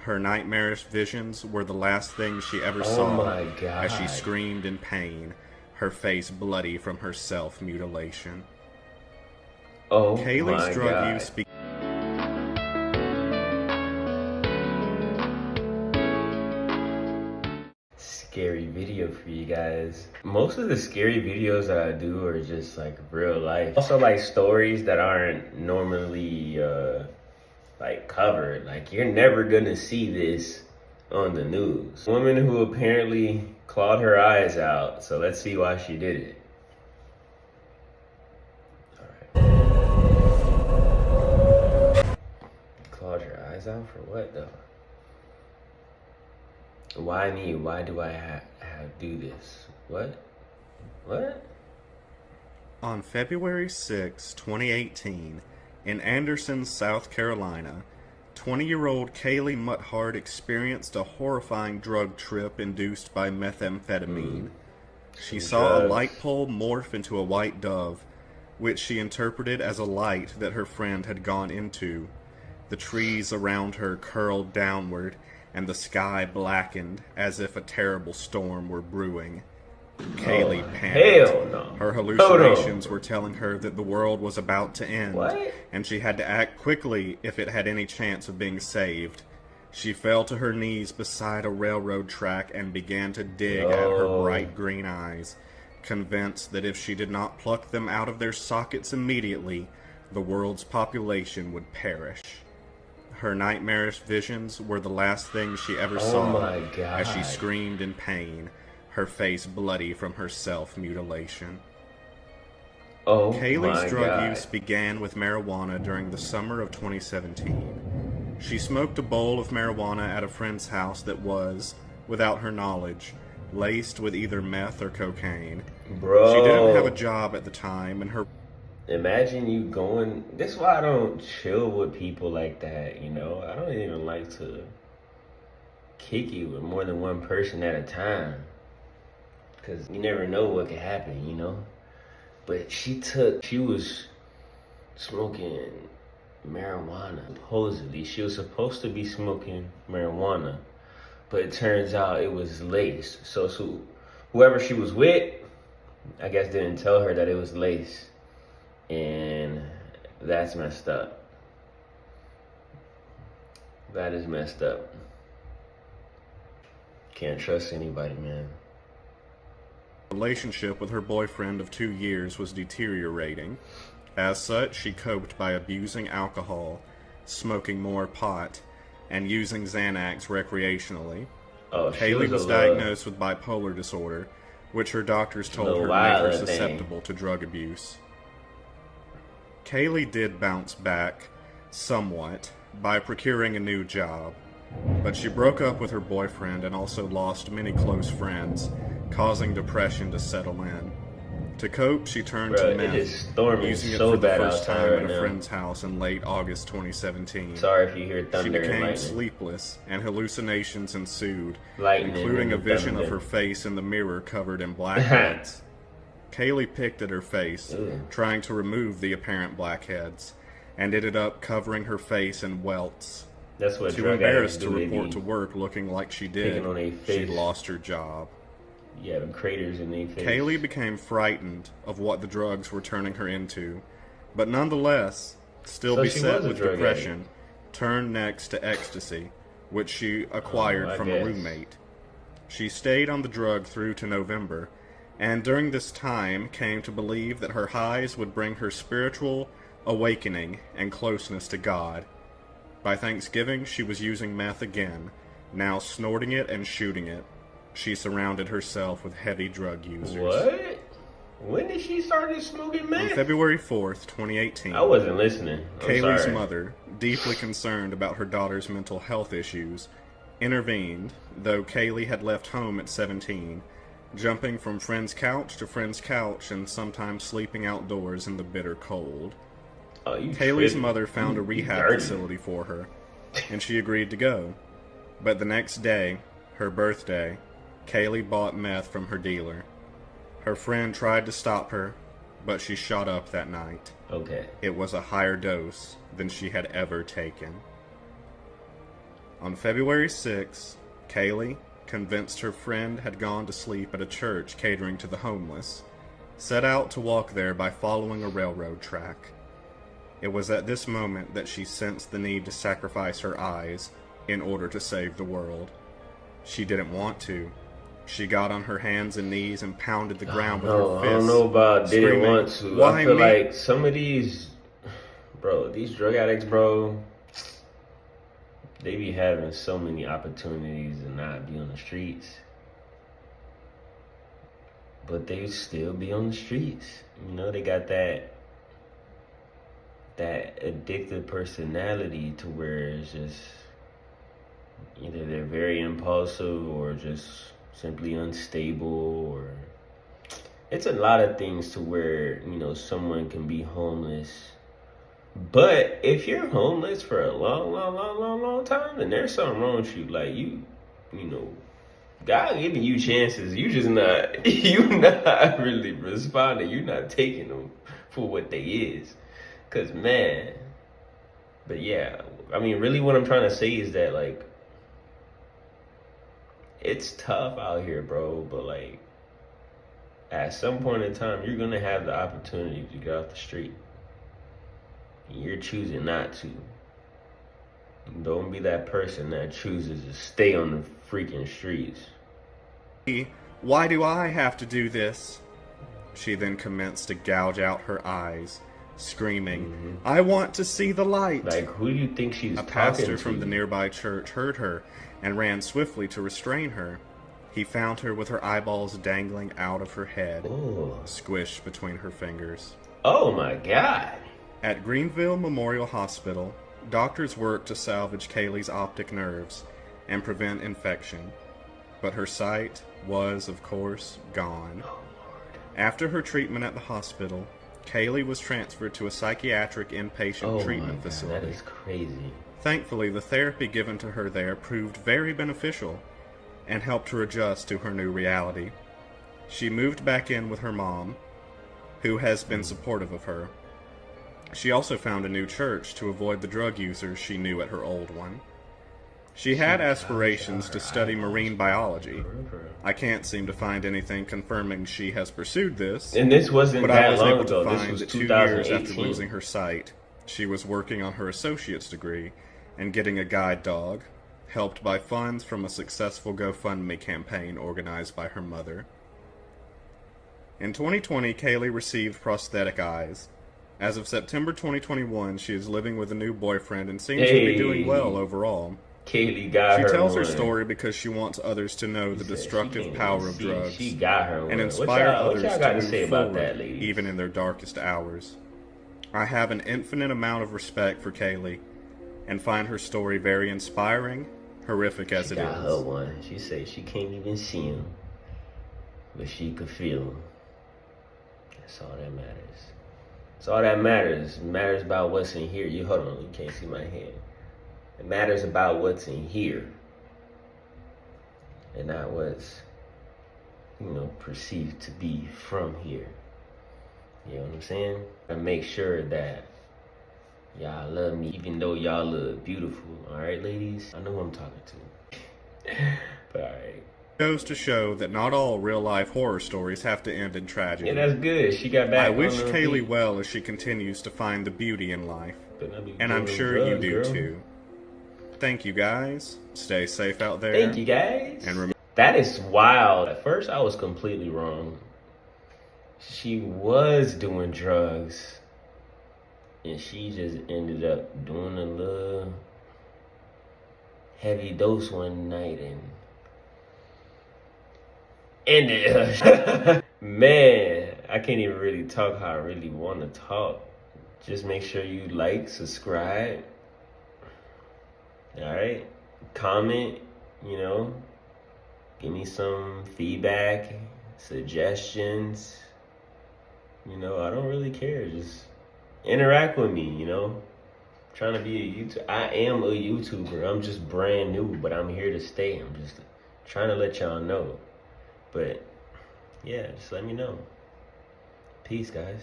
Her nightmarish visions were the last thing she ever Oh saw my God. as she screamed in pain, her face bloody from her self-mutilation. Oh Kaylee's my drug God. use Scary video for you guys. Most of the scary videos that I do are just like real life. Also like stories that aren't normally like covered. Like you're never gonna see this on the news. Woman who apparently clawed her eyes out. So let's see why she did it. All right. Clawed her eyes out for what though? Why me? Why do I have do this? What? What? On February 6, 2018, in Anderson, South Carolina, 20-year-old Kaylee Mutthard experienced a horrifying drug trip induced by methamphetamine. She saw a light pole morph into a white dove, which she interpreted as a light that her friend had gone into. The trees around her curled downward, and the sky blackened as if a terrible storm were brewing. Kaylee panicked. Hell no. Her hallucinations were telling her that the world was about to end, What? and she had to act quickly if it had any chance of being saved. She fell to her knees beside a railroad track and began to dig at her bright green eyes, convinced that if she did not pluck them out of their sockets immediately, the world's population would perish. Her nightmarish visions were the last thing she ever saw as she screamed in pain, her face bloody from her self-mutilation. Kaylee's drug use began with marijuana during the summer of 2017. She smoked a bowl of marijuana at a friend's house that was, without her knowledge, laced with either meth or cocaine. Bro. She didn't have a job at the time, and her... Imagine you going... This is why I don't chill with people like that, you know? I don't even like to kick you with more than one person at a time. Because you never know what could happen, you know? But she was smoking marijuana. Supposedly, she was supposed to be smoking marijuana. But it turns out it was lace. So whoever she was with, I guess didn't tell her that it was lace. And that's messed up. That is messed up. Can't trust anybody, man. Relationship with her boyfriend of 2 years was deteriorating. As such, she coped by abusing alcohol, smoking more pot, and using Xanax recreationally. Kaylee was diagnosed with bipolar disorder, which her doctors told her made her susceptible to drug abuse. Kaylee did bounce back, somewhat, by procuring a new job, but she broke up with her boyfriend and also lost many close friends, causing depression to settle in. To cope, she turned to meth, using it for the first time at a friend's house in late August 2017. Sorry if you hear thunder. She became and sleepless, and hallucinations ensued, including a vision of her face in the mirror covered in blackheads. Kaylee picked at her face, trying to remove the apparent blackheads, and ended up covering her face in welts. That's what Too embarrassed to report to work looking like she did, she lost her job. You having craters in their face. Kaylee became frightened of what the drugs were turning her into, but nonetheless, still beset with depression, turned next to ecstasy, which she acquired from a roommate. She stayed on the drug through to November, and during this time came to believe that her highs would bring her spiritual awakening and closeness to God. By Thanksgiving, she was using meth again, now snorting it and shooting it. She surrounded herself with heavy drug users. What? When did she start smoking meth? On February 4th, 2018. I wasn't listening. Kaylee's mother, deeply concerned about her daughter's mental health issues, intervened, though Kaylee had left home at 17, jumping from friend's couch to friend's couch and sometimes sleeping outdoors in the bitter cold. Kaylee's mother found a rehab facility for her, and she agreed to go. But the next day, her birthday, Kaylee bought meth from her dealer. Her friend tried to stop her, but she shot up that night. It was a higher dose than she had ever taken. On February 6, Kaylee, convinced her friend had gone to sleep at a church catering to the homeless, set out to walk there by following a railroad track. It was at this moment that she sensed the need to sacrifice her eyes in order to save the world. She didn't want to. She got on her hands and knees and pounded the ground with her fists. I don't know about didn't want to. I feel me? like some of these, bro, these drug addicts, bro, they be having so many opportunities to not be on the streets. But they still be on the streets. You know, they got that addictive personality to where it's just either they're very impulsive or just simply unstable, or it's a lot of things to where, you know, someone can be homeless. But if you're homeless for a long time, then there's something wrong with you. Like you know, God giving you chances, you just not, you not really responding. You're not taking them for what they is. Cause man, but yeah, I mean, really what I'm trying to say is that, like, it's tough out here, bro, but like, at some point in time, you're gonna have the opportunity to get off the street. And you're choosing not to. Don't be that person that chooses to stay on the freaking streets. Why do I have to do this? She then commenced to gouge out her eyes, screaming, I want to see the light. Like, who do you think she's talking to? A pastor from the nearby church heard her and ran swiftly to restrain her. He found her with her eyeballs dangling out of her head, squished between her fingers. Oh my God. At Greenville Memorial Hospital, doctors worked to salvage Kaylee's optic nerves and prevent infection, but her sight was, of course, gone. After her treatment at the hospital, Kaylee was transferred to a psychiatric inpatient treatment facility. That is crazy. Thankfully, the therapy given to her there proved very beneficial and helped her adjust to her new reality. She moved back in with her mom, who has been supportive of her. She also found a new church to avoid the drug users she knew at her old one. She had aspirations to study marine biology. I can't seem to find anything confirming she has pursued this. And this wasn't that long ago. But I was able to find that 2 years after 2018. losing her sight, she was working on her associate's degree and getting a guide dog, helped by funds from a successful GoFundMe campaign organized by her mother. In 2020, Kaylee received prosthetic eyes. As of September 2021, she is living with a new boyfriend and seems to be doing well overall. Kaylee got her. She tells her one. story because she wants others to know the destructive power of drugs She got her one. and inspire others what y'all got to to say move about forward, that, ladies? even in their darkest hours. I have an infinite amount of respect for Kaylee and find her story very inspiring, horrific as it is. She got her one. She said she can't even see him, but she could feel him. That's all that matters. That's all that matters. It matters about what's in here. Hold on, you can't see my hand. It matters about what's in here and not what's, perceived to be from here. You know what I'm saying? I make sure that y'all love me even though y'all look beautiful. All right, ladies? I know who I'm talking to. But all right. Goes to show that not all real-life horror stories have to end in tragedy. Yeah, that's good. She got back. I wish Kaylee well as she continues to find the beauty in life. And I'm sure you do too. Thank you guys. Stay safe out there. Thank you guys. And that is wild. At first I was completely wrong. She was doing drugs. And she just ended up doing a little heavy dose one night and ended up. Man, I can't even really talk how I really want to talk. Just make sure you like, subscribe. Alright? Comment, give me some feedback, suggestions. I don't really care. Just interact with me, Trying to be a YouTuber. I am a YouTuber. I'm just brand new, but I'm here to stay. I'm just trying to let y'all know. But yeah, just let me know. Peace, guys.